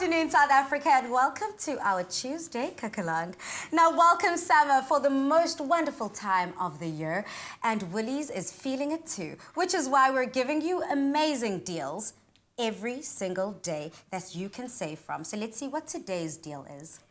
afternoon, South Africa, and welcome to our Tuesday cook-along. Now, welcome summer for the most wonderful time of the year, and Woolies is feeling it too, which is why we're giving you amazing deals every single day that you can save from. So let's see what today's deal is.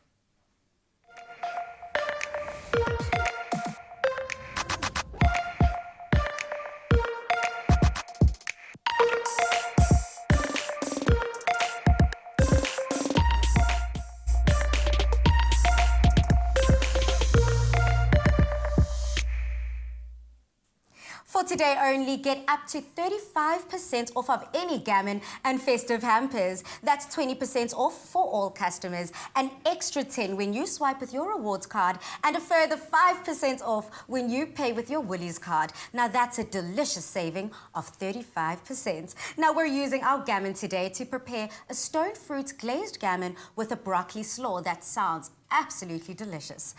For today only, get up to 35% off of any gammon and festive hampers. That's 20% off for all customers, an extra 10 when you swipe with your rewards card, and a further 5% off when you pay with your Woolies card. Now that's a delicious saving of 35%. Now we're using our gammon today to prepare a stone fruit glazed gammon with a broccoli slaw that sounds absolutely delicious.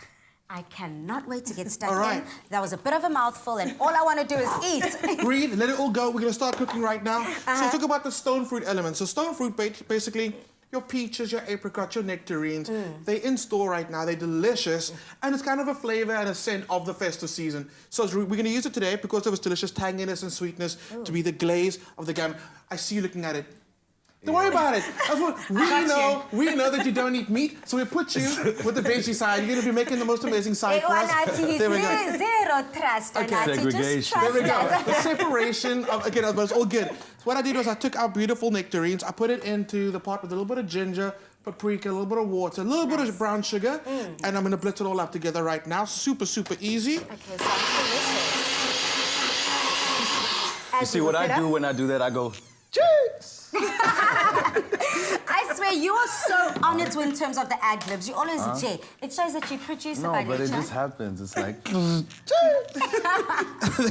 I cannot wait to get stuck in. That was a bit of a mouthful, and all I want to do is eat. Breathe, let it all go. We're going to start cooking right now. So let's talk about the stone fruit elements. So stone fruit, basically, your peaches, your apricots, your nectarines, they're in store right now. They're delicious, and it's kind of a flavor and a scent of the festive season. So we're going to use it today because of its delicious tanginess and sweetness to be the glaze of the gammon. I see you looking at it. Don't worry about it. We know that you don't eat meat, so we put you with the veggie side. You're going to be making the most amazing side for us. There we go. Zero trust. Okay. Segregation. There we go. The separation of, again, but it's all good. So what I did was I took our beautiful nectarines, I put it into the pot with a little bit of ginger, paprika, a little bit of water, a little bit of brown sugar, and I'm going to blitz it all up together right now. Super, super easy. Okay, sounds delicious. You see what I do when I do that? I go, cheers! I swear, you are so on it in terms of the ad-libs. You always Jay. It shows that you produce it by nature. No, but it just happens. It's like,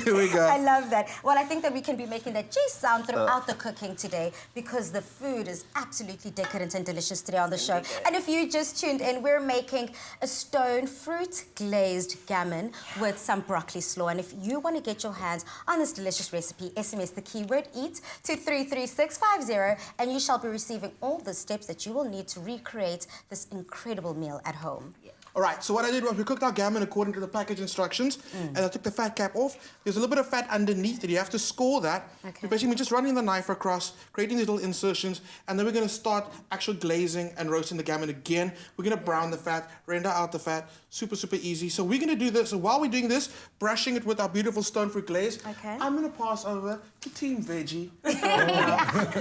There we go. I love that. Well, I think that we can be making that J sound throughout the cooking today because the food is absolutely decadent and delicious today on the show. And if you just tuned in, we're making a stone fruit glazed gammon with some broccoli slaw. And if you want to get your hands on this delicious recipe, SMS the keyword EAT to 33650 and you shall be receiving all the steps that you will need to recreate this incredible meal at home. All right, so what I did was we cooked our gammon according to the package instructions, and I took the fat cap off. There's a little bit of fat underneath it. You have to score that. Okay. You're basically just running the knife across, creating these little insertions, and then we're going to start actual glazing and roasting the gammon again. We're going to brown the fat, render out the fat. Super, super easy. So we're going to do this. So while we're doing this, brushing it with our beautiful stone fruit glaze, I'm going to pass over to Team Veggie.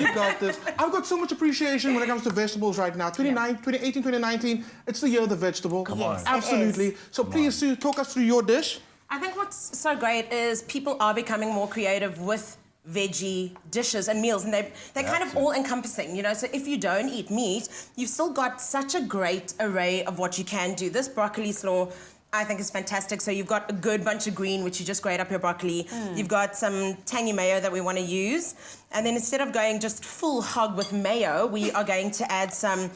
You got this. I've got so much appreciation when it comes to vegetables right now. 2018, 2019, it's the year of the vegetable. Yes, absolutely. So please, Sue, talk us through your dish. I think what's so great is people are becoming more creative with veggie dishes and meals, and they're kind of all-encompassing, you know. So if you don't eat meat, you've still got such a great array of what you can do. This broccoli slaw, I think, is fantastic. So you've got a good bunch of green, which you just grate up your broccoli. You've got some tangy mayo that we want to use. And then instead of going just full hog with mayo, we are going to add some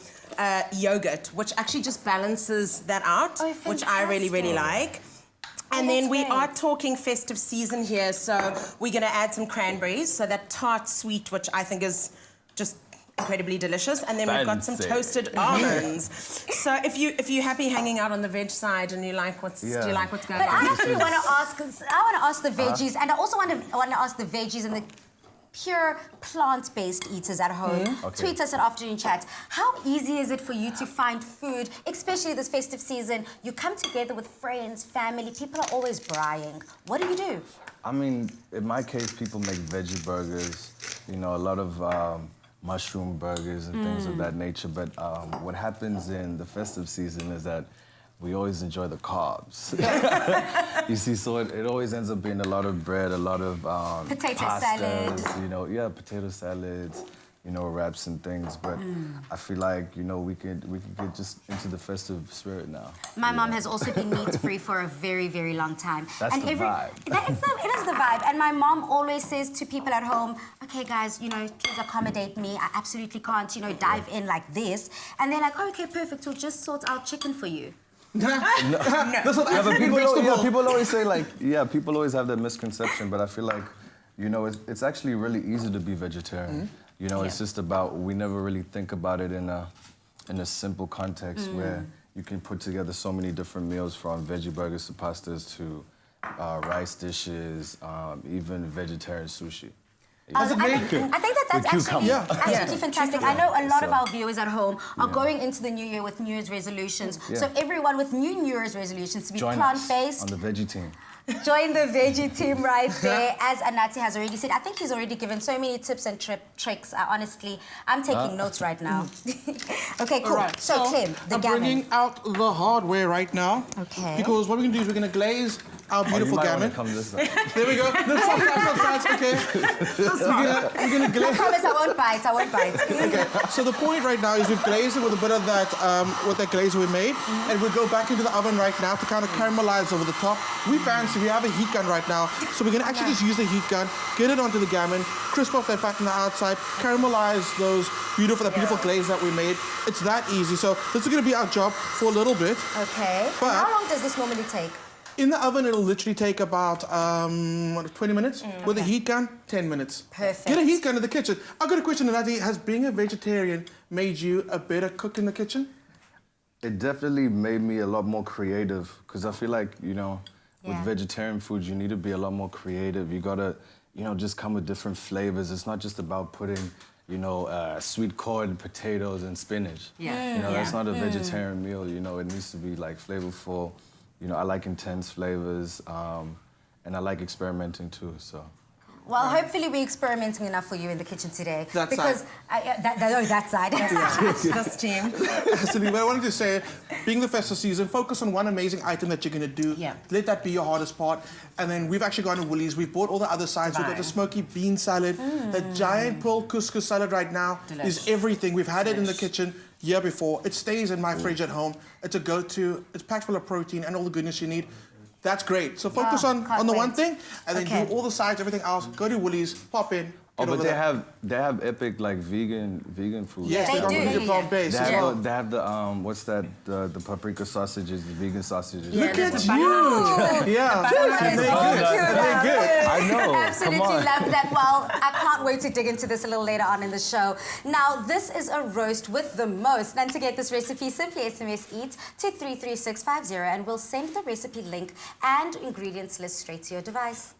yogurt, which actually just balances that out, which I really, really like. And then we are talking festive season here, so we're going to add some cranberries, so that tart sweet, which I think is just incredibly delicious. And then we've got some toasted almonds. So if you're happy hanging out on the veg side and you like what's do you like what's going on? But I actually want to ask. I want to ask the veggies, and I also want to ask the veggies and the pure plant-based eaters at home. Tweet us at Afternoon Chat. How easy is it for you to find food, especially this festive season? You come together with friends, family. People are always braaiing. What do you do? I mean, in my case, people make veggie burgers. You know, a lot of mushroom burgers and things of that nature. But what happens in the festive season is that we always enjoy the carbs. You see, so it always ends up being a lot of bread, a lot of potato pastas, salad. you know, potato salads, you know, wraps and things. But I feel like, you know, we could get just into the festive spirit now. My mom has also been meat-free for a very, very long time. That's the vibe. It is the vibe. And my mom always says to people at home, okay, guys, you know, please accommodate me. I absolutely can't, you know, dive in like this. And they're like, okay, perfect. We'll just sort out chicken for you. That's what people always say, like, people always have that misconception, but I feel like, you know, it's actually really easy to be vegetarian. You know, it's just about, we never really think about it in a in a simple context where you can put together so many different meals, from veggie burgers to pastas to rice dishes, even vegetarian sushi. I think that's actually, absolutely fantastic. I know a lot of our viewers at home are going into the new year with New Year's resolutions. So everyone with New Year's resolutions to be plant-based. On the veggie team. Join the veggie team right there. As Anati has already said, I think he's already given so many tips and tricks. Honestly, I'm taking notes right now. Okay, cool. Right. So, Clem, the I'm gammon. bringing out the hardware right now. Okay. Because what we're going to do is we're going to glaze our beautiful gammon. Come this way. There we go. No, sides, okay. We're gonna glaze. I promise I won't bite. I won't bite. Okay. So the point right now is we've glazed it with a bit of that, with that glaze we made, and we'll go back into the oven right now to kind of caramelize over the top. We fancy we have a heat gun right now, so we're gonna actually just use the heat gun, get it onto the gammon, crisp off that fat on the outside, caramelize those that beautiful glaze that we made. It's that easy. So this is gonna be our job for a little bit. Okay. But how long does this normally take? In the oven, it'll literally take about 20 minutes. With a heat gun, 10 minutes. Perfect. Get a heat gun in the kitchen. I've got a question, Nati. Has being a vegetarian made you a better cook in the kitchen? It definitely made me a lot more creative, because I feel like, you know, with vegetarian food, you need to be a lot more creative. You gotta, you know, just come with different flavors. It's not just about putting, you know, sweet corn, potatoes, and spinach. Yeah. You know, that's not a vegetarian meal. You know, it needs to be like flavorful. You know, I like intense flavors, and I like experimenting too, so. Well, hopefully we're experimenting enough for you in the kitchen today. That because side. That side. This team. Absolutely. What I wanted to say, being the festive season, focus on one amazing item that you're going to do. Yeah. Let that be your hardest part. And then we've actually gone to Woolies. We've bought all the other sides. We've got the smoky bean salad. The giant pearl couscous salad right now is everything. We've had it in the kitchen year before. It stays in my fridge at home. It's a go-to. It's packed full of protein and all the goodness you need. That's great. So focus on the one thing, and then do all the sides, everything else. Go to Woolies, pop in. Oh, but they have epic like vegan food. Yes, They they do. do. Plant-based as well. They have the what's that? The paprika sausages, the vegan sausages. Look at you! Yeah, they're good. I know. Absolutely Come on. love that. Well, I can't wait to dig into this a little later on in the show. Now, this is a roast with the most. And to get this recipe, simply SMS EAT to 33650 and we'll send the recipe link and ingredients list straight to your device.